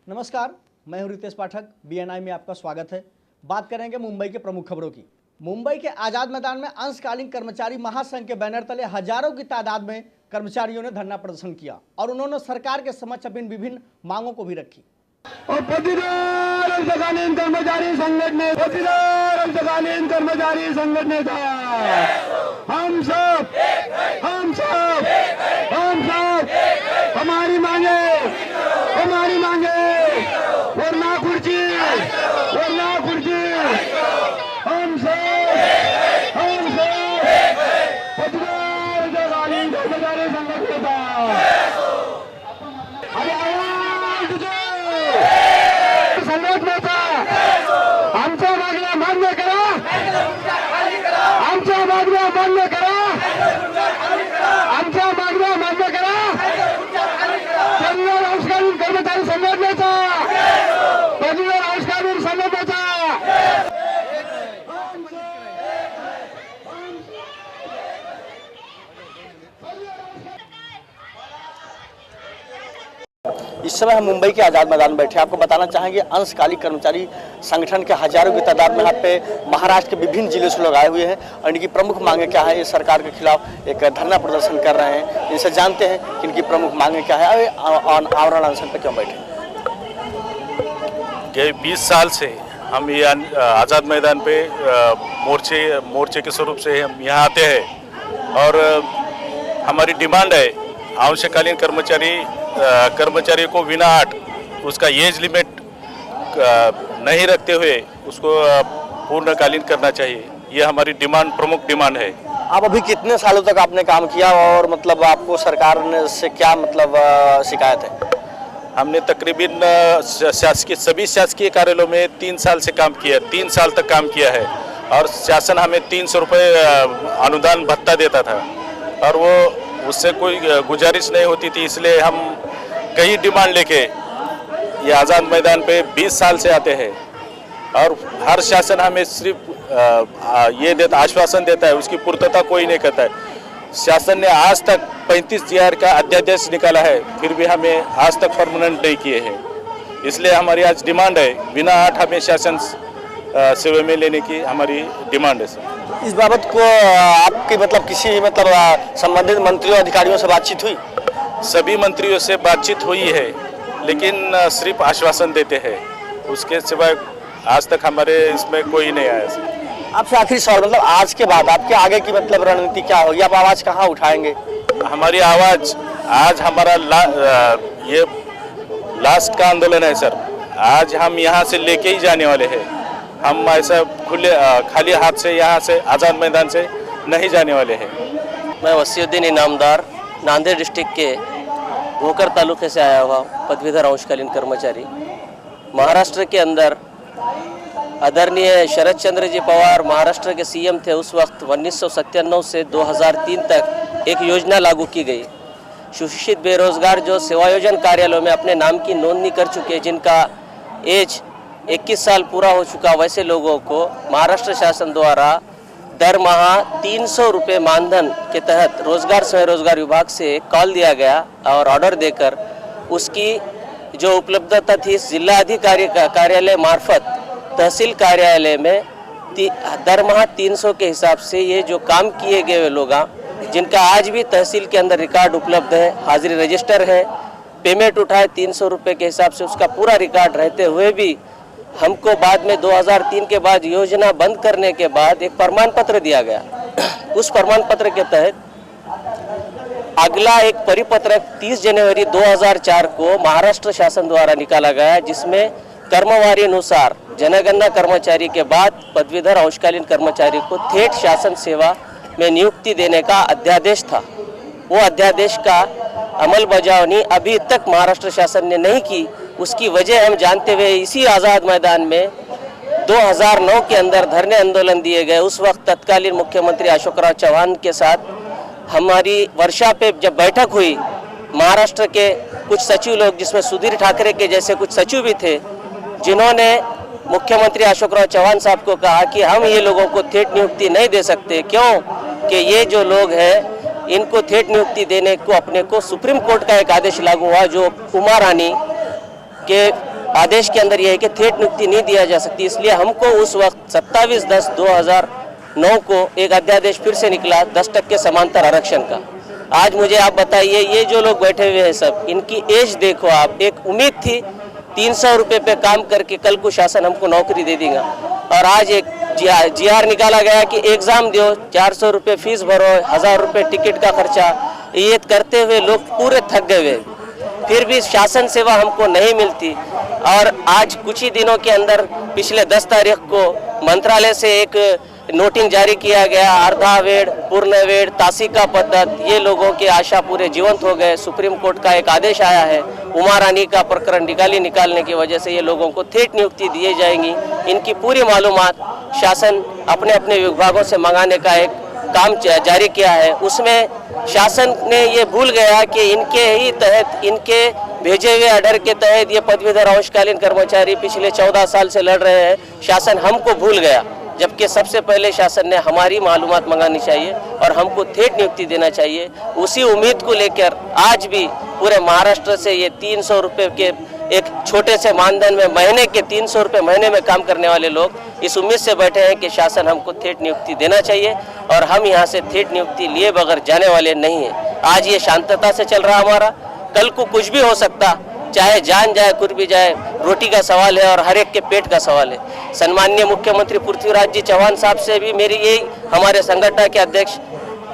नमस्कार, मैं हूं रितेश पाठक। BNI में आपका स्वागत है। बात करेंगे मुंबई के प्रमुख खबरों की। मुंबई के आजाद मैदान में अंशकालीन कर्मचारी महासंघ के बैनर तले हजारों की तादाद में कर्मचारियों ने धरना प्रदर्शन किया और उन्होंने सरकार के समक्ष अपनी विभिन्न मांगों को भी रखी। और पदवीधर अंशकालीन कर्मचारी संगठन का हम सब हमारी मांगे वरना कुर्सी हम सब पदवीधर अंशकालीन कर्मचारी संगठन का संघटनेचा आमच्या मागण्या मान्य करा, आमच्या मागण्या मान्य करा, आमच्या मागण्या मान्य करा। पदवीधर अंशकालीन कर्मचारी संघटनेचा पदवीधर अंशकालीन संघटनेचा इस समय हम मुंबई के आजाद मैदान में बैठे। आपको बताना चाहेंगे अंशकालीन कर्मचारी संगठन के हजारों की तादाद में यहाँ पे महाराष्ट्र के विभिन्न जिलों से लोग आए हुए हैं और इनकी प्रमुख मांगे क्या है। ये सरकार के खिलाफ एक धरना प्रदर्शन कर रहे हैं। इनसे जानते हैं कि इनकी प्रमुख मांगे क्या है और आवरण अनशन पर क्यों बैठे। ये 20 साल से हम ये आज़ाद मैदान पे मोर्चे के स्वरूप से हम यहाँ आते हैं और हमारी डिमांड है अंशकालीन कर्मचारी को बिना 8 उसका एज लिमिट नहीं रखते हुए उसको पूर्णकालीन करना चाहिए। ये हमारी प्रमुख डिमांड है। आप अभी कितने सालों तक आपने काम किया और मतलब आपको सरकार ने से क्या मतलब शिकायत है? हमने तकरीबन सभी शासकीय कार्यालयों में 3 साल से काम किया, 3 साल तक काम किया है और शासन हमें 300 रुपये अनुदान भत्ता देता था और वो उससे कोई गुजारिश नहीं होती थी। इसलिए हम कई डिमांड लेके ये आज़ाद मैदान पे 20 साल से आते हैं और हर शासन हमें सिर्फ आश्वासन देता है, उसकी पूर्तता कोई नहीं करता है। शासन ने आज तक 35,000 का अध्यादेश निकाला है, फिर भी हमें आज तक परमानेंट नहीं किए हैं। इसलिए हमारी आज डिमांड है बिना 8 हमें शासन सेवा में लेने की हमारी डिमांड है सर। इस बाबत को आपकी मतलब किसी मतलब संबंधित मंत्रियों अधिकारियों से बातचीत हुई? सभी मंत्रियों से बातचीत हुई है लेकिन सिर्फ आश्वासन देते हैं, उसके सिवाय आज तक हमारे इसमें कोई नहीं आया सर। आपसे आखिरी सवाल, मतलब आज के बाद आपके आगे की मतलब रणनीति क्या होगी? आप आवाज़ कहाँ उठाएंगे? हमारी आवाज़ आज हमारा ये लास्ट का आंदोलन है सर। आज हम यहाँ से लेके ही जाने वाले हैं। हम ऐसा खाली हाथ से यहाँ से आज़ाद मैदान से नहीं जाने वाले हैं। मैं वसीउद्दीन इनामदार नांदेड़ डिस्ट्रिक्ट के भोकर तालुके से आया हुआ पदवीधर अंशकालीन कर्मचारी। महाराष्ट्र के अंदर आदरणीय शरद चंद्र जी पवार महाराष्ट्र के CM थे। उस वक्त 1997 से 2003 तक एक योजना लागू की गई। सुशिक्षित बेरोजगार जो सेवायोजन कार्यालयों में अपने नाम की नोंदनी कर चुके, जिनका एज 21 साल पूरा हो चुका, वैसे लोगों को महाराष्ट्र शासन द्वारा दरमाहा 300 रुपये मानधन के तहत रोजगार स्वरोजगार विभाग से कॉल दिया गया और ऑर्डर देकर उसकी जो उपलब्धता थी जिला अधिकारी कार्यालय मार्फत तहसील कार्यालय में दरमाहा 300 के हिसाब से ये जो काम किए गए लोग, जिनका आज भी तहसील के अंदर रिकॉर्ड उपलब्ध है, हाजिरी रजिस्टर है, पेमेंट उठाए 300 रुपये के हिसाब से, उसका पूरा रिकॉर्ड रहते हुए भी हमको बाद में 2003 के बाद योजना बंद करने के बाद एक प्रमाण पत्र दिया गया। उस प्रमाण पत्र के तहत अगला एक परिपत्रक 30 जनवरी 2004 को महाराष्ट्र शासन द्वारा निकाला गया, जिसमें कर्मवारी अनुसार जनगणना कर्मचारी के बाद पदवीधर अंशकालीन कर्मचारी को थेट शासन सेवा में नियुक्ति देने का अध्यादेश था। वो अध्यादेश का अमल बजावनी अभी तक महाराष्ट्र शासन ने नहीं की। उसकी वजह हम जानते हुए इसी आज़ाद मैदान में 2009 के अंदर धरने आंदोलन दिए गए। उस वक्त तत्कालीन मुख्यमंत्री अशोकराव चौहान के साथ हमारी वर्षा पे जब बैठक हुई, महाराष्ट्र के कुछ सचिव लोग, जिसमें सुधीर ठाकरे के जैसे कुछ सचिव भी थे, जिन्होंने मुख्यमंत्री अशोकराव चौहान साहब को कहा कि हम ये लोगों को थेट नियुक्ति नहीं दे सकते, क्यों कि ये जो लोग हैं इनको थेट नियुक्ति देने को अपने को सुप्रीम कोर्ट का एक आदेश लागू हुआ, जो उमा रानी के आदेश के अंदर यह है कि थेट नियुक्ति नहीं दिया जा सकती। इसलिए हमको उस वक्त 27/10/2009 को एक अध्यादेश फिर से निकला 10% समांतर आरक्षण का। आज मुझे आप बताइए, ये जो लोग बैठे हुए हैं सब, इनकी एज देखो आप। एक उम्मीद थी 300 रुपये पे काम करके कल को शासन हमको नौकरी दे देगा, और आज एक GR निकाला गया कि एग्ज़ाम दो, 400 रुपये फीस भरो, 1000 रुपये टिकट का खर्चा। ये करते हुए लोग पूरे थक गए, फिर भी शासन सेवा हमको नहीं मिलती। और आज कुछ ही दिनों के अंदर पिछले 10 तारीख को मंत्रालय से एक नोटिंग जारी किया गया, अर्धावेड़, पूर्णवेड़, तासिका पद्धत, ये लोगों की आशा पूरे जीवंत हो गए। सुप्रीम कोर्ट का एक आदेश आया है, उमा रानी का प्रकरण निकालने की वजह से ये लोगों को थेट नियुक्ति दी जाएंगी। इनकी पूरी मालूमात शासन अपने अपने विभागों से मंगाने का एक काम जारी किया है। उसमें शासन ने ये भूल गया कि इनके ही तहत, इनके भेजे हुए ऑर्डर के तहत ये पदवीधर अंशकालीन कर्मचारी पिछले 14 साल से लड़ रहे हैं। शासन हमको भूल गया, जबकि सबसे पहले शासन ने हमारी मालूमात मंगानी चाहिए और हमको थेट नियुक्ति देना चाहिए। उसी उम्मीद को लेकर आज भी पूरे महाराष्ट्र से ये 300 रुपये के एक छोटे से मानधन में महीने के 300 रुपये महीने में काम करने वाले लोग इस उम्मीद से बैठे हैं कि शासन हमको थेट नियुक्ति देना चाहिए, और हम यहाँ से थेट नियुक्ति लिए बगैर जाने वाले नहीं हैं। आज ये शांतता से चल रहा हमारा, कल को कुछ भी हो सकता, चाहे जान जाए कुछ भी जाए, रोटी का सवाल है और हर एक के पेट का सवाल है। सम्माननीय मुख्यमंत्री पृथ्वीराज जी चौहान साहब से भी मेरी यही, हमारे संगठन के अध्यक्ष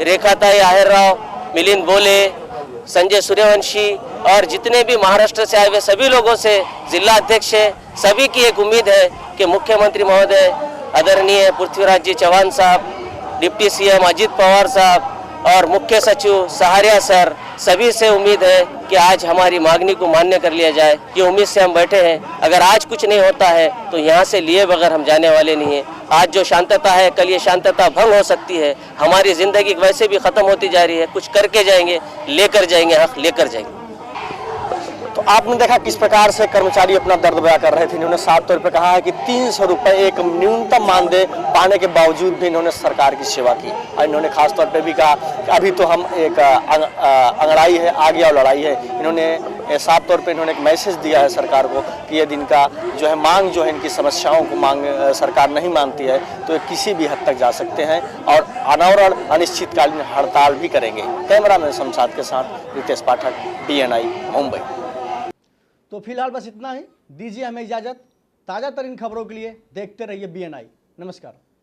रेखाताई आहेर राव, मिलिंद बोले, संजय सूर्यवंशी और जितने भी महाराष्ट्र से आए हुए सभी लोगों से, जिला अध्यक्ष है, सभी की एक उम्मीद है कि मुख्यमंत्री महोदय आदरणीय पृथ्वीराज जी चौहान साहब, डिप्टी CM अजित पवार साहब और मुख्य सचिव सहारिया सर, सभी से उम्मीद है कि आज हमारी मांगनी को मान्य कर लिया जाए। ये उम्मीद से हम बैठे हैं। अगर आज कुछ नहीं होता है तो यहाँ से लिए बगैर हम जाने वाले नहीं हैं। आज जो शांतता है, कल ये शांतता भंग हो सकती है। हमारी ज़िंदगी वैसे भी ख़त्म होती जा रही है। कुछ करके जाएंगे, लेकर जाएंगे, हक लेकर जाएंगे। तो आपने देखा किस प्रकार से कर्मचारी अपना दर्द बयां कर रहे थे। इन्होंने साफ तौर पे कहा है कि 300 रुपये एक न्यूनतम मानदेय पाने के बावजूद भी इन्होंने सरकार की सेवा की, और इन्होंने खास तौर पे भी कहा कि अभी तो हम एक अंगड़ाई है, आगे और लड़ाई है। इन्होंने साफ तौर पे इन्होंने एक मैसेज दिया है सरकार को कि यदि इनका जो है मांग जो है, इनकी समस्याओं को मांग सरकार नहीं मानती है तो ये किसी भी हद तक जा सकते हैं और अनावरण अनिश्चितकालीन हड़ताल भी करेंगे। कैमरामैन शमशाद के साथ रितेश पाठक, BNI मुंबई। तो फिलहाल बस इतना ही, दीजिए हमें इजाज़त। ताज़ा तरीन खबरों के लिए देखते रहिए BNI। नमस्कार।